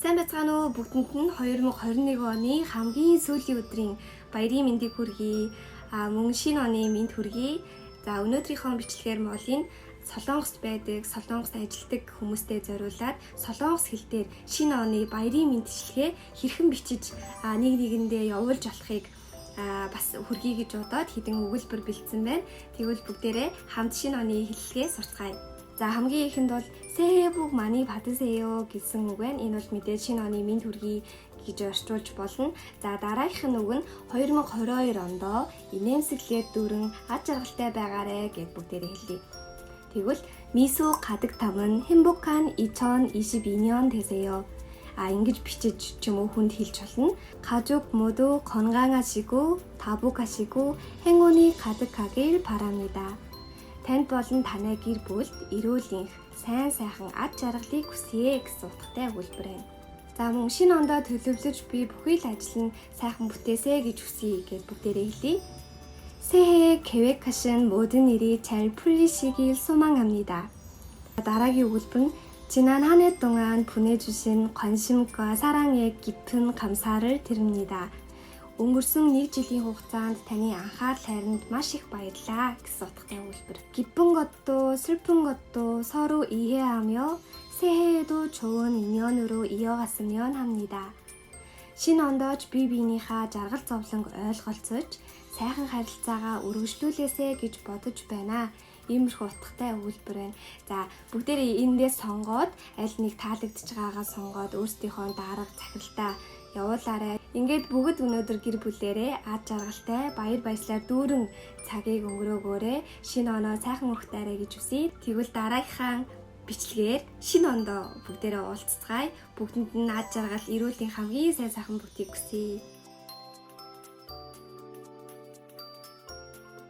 Сайн байцгаана уу бүгдэнд нь 2021 оны хамгийн сүүлийн өдрийн баярын мэндийг хүргэе. Мөн шинэ оны мэнд хүргэе. За өнөөдрийнхөө бичлэгээр Монголын Солонгост байдаг, Солонгост ажилладаг хүмүүстэй зориулаад Солонгос хэл дээр шинэ оны баярын мэндчилгээ хэрхэн бичиж нэг нэгэндээ явуулж болохыг бас хүргэе гэж бодоод хэдэн өгүүлбэр бэлдсэн байна. Тэгвэл бүгдээрээ хамт шинэ оны хэллэгээ сурцгаая. За хамгийн ихэнд бол 새해 복 많이 받으세요 гэсэн үг байна. Энэ бол мэдээж шинэ оны мэнд хүргэе гэж орчуулж болно. За дараагийнх нь үг нь 2022 онд инээмсэглээд дүүрэн ад жаргалтай байгаарэ гэд бүгдээрээ хэлье. Тэгвэл 미소 가득 담은 행복한 2022년 되세요. ингэж бичиж ч юм уу хүнд хэлж болно. 가족 모두 건강하시고 다복하시고 행운이 가득하길 바랍니다. Танд болон танай гэр бүлд эрүүл энх, сайн сайхан ад жаргалыг хүсье гэсэн утгатай өгүүлбэр байна. За мөн шинэ ондоо төлөвлөж би бүхий л ажил нь сайхан бүтээсэй гэж хүсье гэж бүгдээрээ хэлье. 새해에 계획하신 모든 일이 잘 풀리시길 소망합니다. дараагийн өгүүлбэр нь 지난 한 해 동안 보내주신 관심과 사랑에 깊은 감사를 드립니다. Өнгөрсөн 1 жилийн хугацаанд таны анхаарал хайранд маш их баярлалаа гэсэн утгатай өгүүлбэр. 기쁜 것도 슬픈 것도 서로 이해하며 새해에도 좋은 인연으로 이어갔으면 합니다. шинэ ондооч бие биенийхээ жаргал зовлонг ойлголцож сайхан харилцаагаа үргэлжлүүлээсэй гэж бодож байна. Иймэрхүү утгатай өгүүлбэр байна. За бүгдээрээ эндээс сонгоод аль нэг таалагдж байгаагаа сонгоод өөрсдийнхөө дарга захиралтаа явуулаарай. Ингээд бүгд өнөөдөр гэр бүлээрээ ад жаргалтай баяр баясгалаар дүүрэн цагийг өнгөрөөгөөрэй. Шинэ оноо сайхан өрхтөөрэй гэж хүсье. Тэгвэл дараагийнхаа бичлэгээр шинэ ондоо бүгдээрээ уулзцгаая. Бүгдэнд нь ад жаргал, эрүүлийн хамгийн сайн сайхан бүгдийг хүсье.